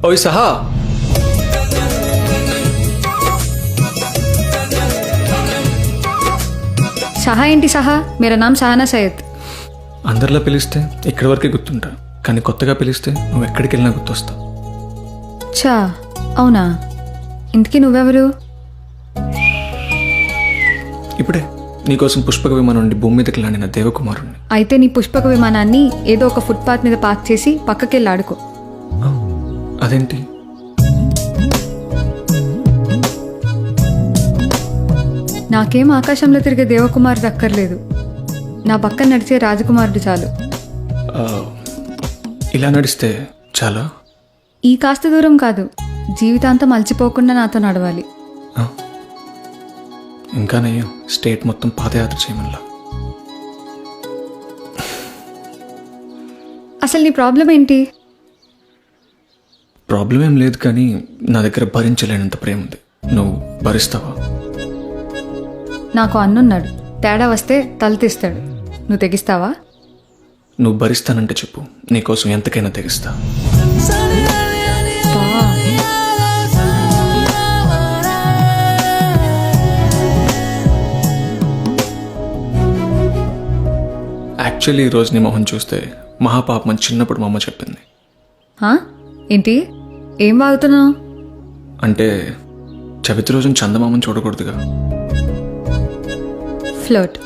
ఓయ్ సహా, సహా ఏంటి సహా? మేరా నామ్ సహానా సయ్యద్. అందరిలో పిలిస్తే ఇక్కడి వరకే గుర్తుంటా, కానీ కొత్తగా పిలిస్తే నువ్వు ఎక్కడికి వెళ్ళినా గుర్తొస్తావు. చా, అవునా? ఇంతకీ నువ్వెవరు? ఇప్పుడే నీకోసం పుష్పక విమానం నుండి భూమి మీదకి లాండిన దేవకుమారుణ్ణి. అయితే నీ పుష్పక విమానాన్ని ఏదో ఒక ఫుట్పాత్ మీద పార్క్ చేసి పక్కకెళ్ళి ఆడుకో. ఆ, అదేంటి? నాకేం ఆకాశంలో తిరిగే దేవకుమారుడు అక్కర్లేదు, నా పక్కన నడిచే రాజకుమారుడు చాలు. ఆ, ఇలా నడిస్తే చాలా? ఈ కాస్త దూరం కాదు, జీవితాంతం అలసిపోకుండా నాతో నడవాలి. ఆ, ఇంకా నయ్యం స్టేట్ మొత్తం పాదయాత్ర చేయమల్లా. అసలు నీ ప్రాబ్లం ఏంటి? ప్రాబ్లం ఏం లేదు, కానీ నా దగ్గర భరించలేనంత ప్రేమ ఉంది. నువ్వు భరిస్తావా? నాకు అన్నున్నాడు, తేడా వస్తే తల తీస్తాడు. నువ్వు తెగిస్తావా? నువ్వు భరిస్తానంటే చెప్పు, నీకోసం ఎంతకైనా తెగిస్తా. యాక్చువల్లీ ఈరోజు నీ మొహం చూస్తే మహాపాపం అని చిన్నప్పుడు మా అమ్మ చెప్పింది. హా? ఏంటి? ఏం వాగుతున్నావు? అంటే చవితి రోజున చందమామని చూడకూడదుగా. ఫ్లర్ట్.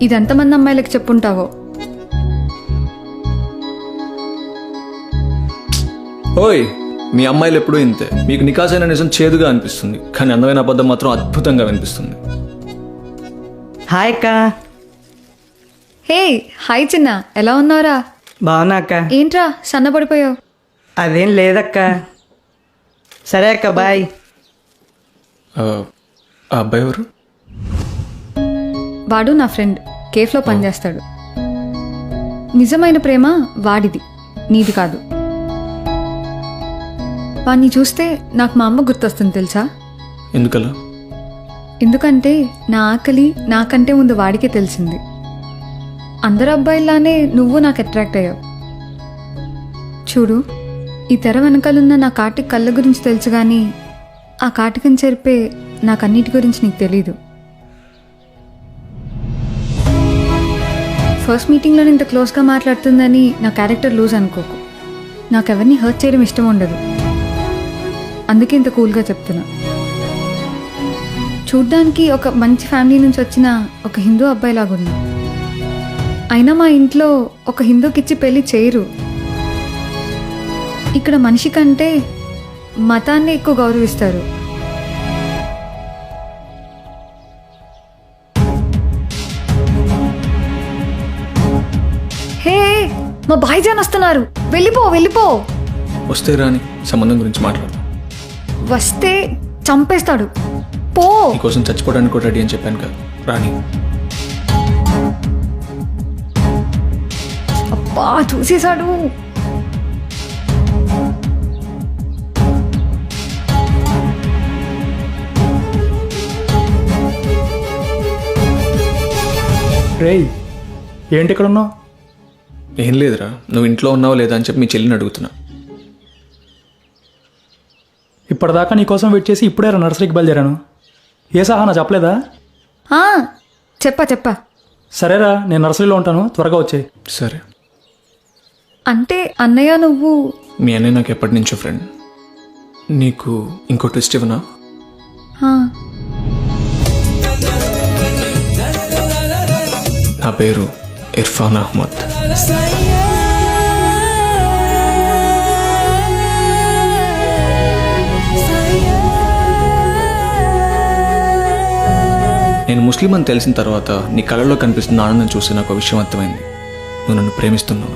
ఇది ఎంతమంది అమ్మాయిలకి చెప్పుంటావో. ఓయ్, మీ అమ్మాయిలు ఎప్పుడూ ఇంతే. మీకు నికాసైన నిజం చేదుగా అనిపిస్తుంది, కానీ అందమైన అబద్ధం మాత్రం అద్భుతంగా వినిపిస్తుంది. హాయ్ అక్క. హే, హాయ్ చిన్న, ఎలా ఉన్నావురా? బాగున్నా అక్క. ఏంట్రా సన్నపడిపోయావు? అదేం లేదక్క. సరే అక్క, బాయ్. ఆ అబ్బాయి ఎవరు? వాడు నా ఫ్రెండ్, కేఫ్లో పనిచేస్తాడు. నిజమైన ప్రేమ వాడిది, నీది కాదు. వాడిని చూస్తే నాకు మా అమ్మ గుర్తొస్తుంది తెలుసా? ఎందుకలా? ఎందుకంటే నా ఆకలి నాకంటే ముందు వాడికే తెలిసింది. అందరు అబ్బాయిలానే నువ్వు నాకు అట్రాక్ట్ అయ్యావు. చూడు, ఈ తెర వెనకాలన్న నా కాటికి కళ్ళ గురించి తెలుసు, కానీ ఆ కాటికని చెరిపే నాకన్నిటి గురించి నీకు తెలీదు. ఫస్ట్ మీటింగ్లో ఇంత క్లోజ్గా మాట్లాడుతుందని నా క్యారెక్టర్ లూజ్ అనుకోకు. నాకెవరిని హర్ట్ చేయడం ఇష్టం ఉండదు, అందుకే ఇంత కూల్గా చెప్తున్నా. చూడ్డానికి ఒక మంచి ఫ్యామిలీ నుంచి వచ్చిన ఒక హిందూ అబ్బాయిలాగున్నా. అయినా మా ఇంట్లో ఒక హిందూకిచ్చి పెళ్లి చేయరు. ఇక్కడ మనిషి కంటే మతాన్ని ఎక్కువ గౌరవిస్తారు. హే, మా భాయిజాన్ వస్తున్నారు, వెళ్ళిపో వెళ్ళిపో. వస్తే రాని, సంబంధం గురించి మాట్లాడదాం. వస్తే చంపేస్తాడు, పో. నీకోసం చచ్చిపోవడానికి కూడా రెడీ అని చెప్పాను కదా, రాని. అబ్బా, చూసేశాడు. రేయ్, ఏంటి ఇక్కడ ఉన్నావు? ఏం లేదురా, నువ్వు ఇంట్లో ఉన్నావో లేదా అని చెప్పి మీ చెల్లిని అడుగుతున్నా. ఇప్పటిదాకా నీకోసం వెయిట్ చేసి ఇప్పుడే నర్సరీకి బయలుదేరాను. ఏ సహానా చెప్పలేదా? ఆ, చెప్పా. సరేరా, నేను నర్సరీలో ఉంటాను, త్వరగా వచ్చేయి. సరే. అంటే అన్నయ్య నువ్వు? మీ అన్నయ్య నాకు ఎప్పటి నుంచో ఫ్రెండ్. నీకు ఇంకో ట్విస్ట్ ఇవ్వనా? ఆ, నా పేరు ఇర్ఫాన్ అహ్మద్. నేను ముస్లిం అని తెలిసిన తర్వాత నీ కళ్ళలో కనిపిస్తున్న ఆనందం చూసి నాకు ఒక విషయం అర్థమైంది. నువ్వు నన్ను ప్రేమిస్తున్నావు.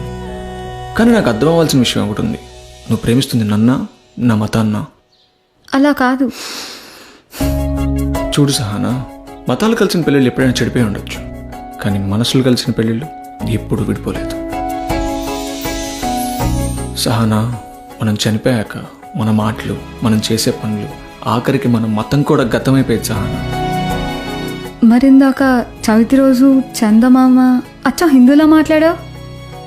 కానీ నాకు అర్థం అవ్వాల్సిన విషయం ఒకటి ఉంది. నువ్వు ప్రేమిస్తుంది నన్నా, నా మతాన్నా? అలా కాదు. చూడు సహానా, మతాలు కలిసిన పెళ్ళిళ్ళు ఎప్పుడైనా చెడిపోయి ఉండొచ్చు, కానీ మనసులు కలిసిన పెళ్ళిళ్ళు ఎప్పుడూ విడిపోలేదు. సహానా, మనం చనిపోయాక మన మాటలు, మనం చేసే పనులు, ఆఖరికి మన మతం కూడా గతమైపోయేది సహానా. మరిందాక చవితి రోజు చందమామ అచ్చా హిందూలా మాట్లాడావు.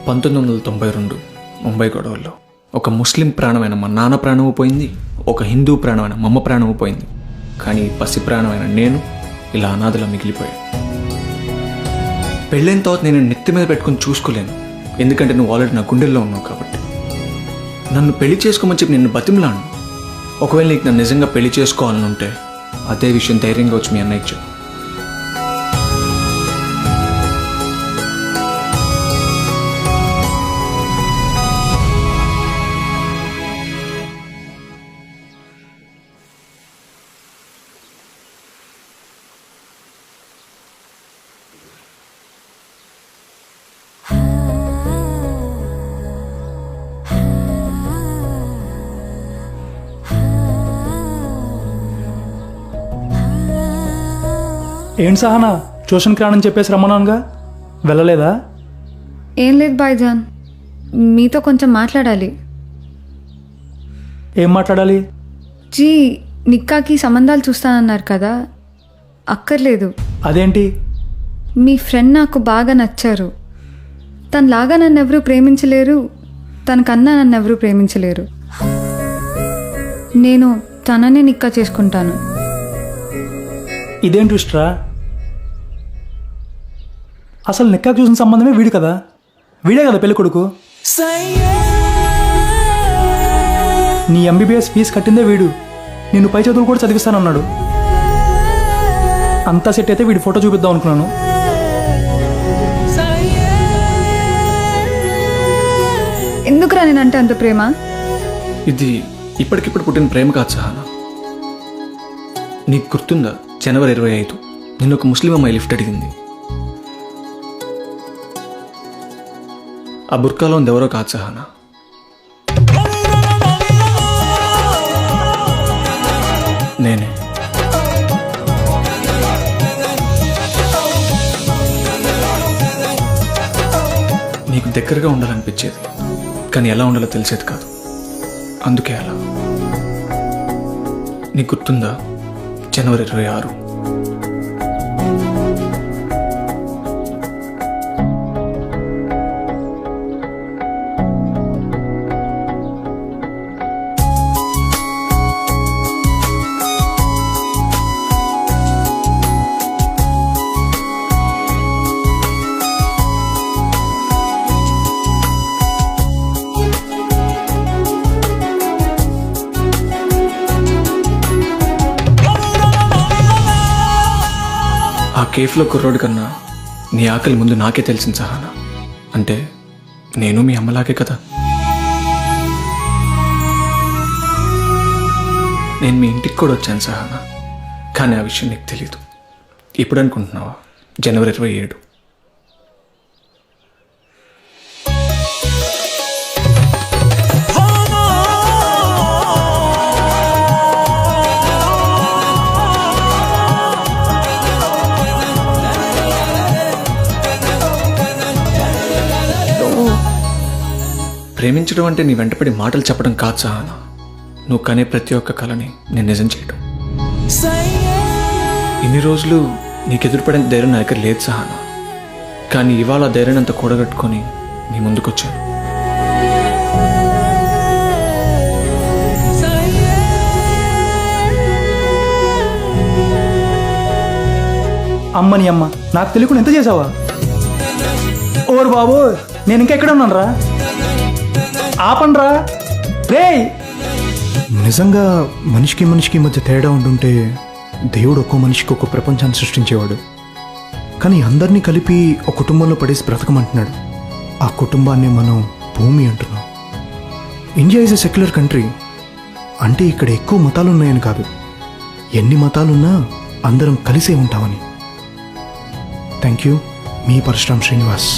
1992 ముంబై గొడవల్లో ఒక ముస్లిం ప్రాణమైన మా నాన్న ప్రాణము పోయింది, ఒక హిందూ ప్రాణమైన మా అమ్మ ప్రాణము పోయింది. కానీ ఈ పసి ప్రాణమైన నేను ఇలా అనాథలా మిగిలిపోయాను. పెళ్ళైన తర్వాత నేను నెత్తి మీద పెట్టుకుని చూసుకోలేను, ఎందుకంటే నువ్వు ఆల్రెడీ నా గుండెల్లో ఉన్నావు కాబట్టి. నన్ను పెళ్లి చేసుకోమని చెప్పి నిన్ను బతిమలాను. ఒకవేళ నీకు నన్ను నిజంగా పెళ్లి చేసుకోవాలని ఉంటే అదే విషయం ధైర్యంగా వచ్చి మీ అన్నయ్యకి చెప్పు. ఏంటి సహనా, ట్యూషన్కి రానని చెప్పేసి రమ్మన్నానుగా, వెళ్ళలేదా? ఏం లేదు భాయ్జాన్, మీతో కొంచెం మాట్లాడాలి. ఏం మాట్లాడాలి? జీ, నిక్కాకి సంబంధాలు చూస్తానన్నారు కదా, అక్కర్లేదు. అదేంటి? మీ ఫ్రెండ్ నాకు బాగా నచ్చారు. తనలాగా నన్ను ఎవరూ ప్రేమించలేరు, తనకన్నా నన్ను ఎవరూ ప్రేమించలేరు. నేను తననే నిక్కా చేసుకుంటాను. ఇదేం ట్విస్ట్రా? అసలు నిక్కాకు చూసిన సంబంధమే వీడు కదా, వీడే కదా పెళ్లి కొడుకు. నీ ఎంబీబీఎస్ ఫీజు కట్టిందే వీడు, నిన్ను పై చదువులు కూడా చదివిస్తానన్నాడు. అంతా సెట్ అయితే వీడి ఫోటో చూపిద్దాం అనుకున్నాను. ఎందుకురా నేనంటే అంత ప్రేమ? ఇది ఇప్పటికిప్పుడు పుట్టిన ప్రేమ కాదు సహనా. నీకు గుర్తుందా, జనవరి 25 నిన్ను ఒక ముస్లిం అమ్మాయి లిఫ్ట్ అడిగింది. ఆ బుర్కాలో ఉంది ఎవరో కాదు సహనా, నేనే. నీకు దగ్గరగా ఉండాలనిపించేది, కానీ ఎలా ఉండాలో తెలిసేది కాదు, అందుకే అలా. నీకు గుర్తుందా, జనవరి 26. ఆ కేఫ్లో కుర్రోడు కన్నా నీ ఆకలి ముందు నాకే తెలిసింది సహనా. అంటే నేను మీ అమ్మలాగే కదా. నేను మీ ఇంటికి కూడా వచ్చాను సహనా, కానీ ఆ విషయం నీకు తెలీదు. ఇప్పుడు అనుకుంటున్నావా జనవరి 27? ప్రేమించడం అంటే నీ వెంటపడి మాటలు చెప్పడం కాదు సహనా, నువ్వు కనే ప్రతి ఒక్క కళని నేను నిజం చేయడం. ఇన్ని రోజులు నీకు ఎదురుపడిన ధైర్యం నా దగ్గర లేదు సహనా, కానీ ఇవాళ ధైర్యాన్ని అంతా కూడగట్టుకొని నీ ముందుకొచ్చాను. అమ్మని అమ్మ, నాకు తెలియకుండా ఎంత చేసావా? ఓరు బాబు, నేను ఇంకా ఎక్కడ ఉన్నాను రా, ఆపండ్రా రే. నిజంగా మనిషికి మనిషికి మధ్య తేడా ఉండుంటే దేవుడు ఒక్కో మనిషికి ఒక ప్రపంచాన్ని సృష్టించేవాడు. కానీ అందరినీ కలిపి ఒక కుటుంబంలో పడేసి బ్రతకమంటున్నాడు. ఆ కుటుంబాన్ని మనం భూమి అంటున్నాం. India is a secular country, అంటే ఇక్కడ ఎక్కువ మతాలు ఉన్నాయని కాదు, ఎన్ని మతాలున్నా అందరం కలిసే ఉంటామని. థ్యాంక్ యూ, మీ పరశురామ్ శ్రీనివాస్.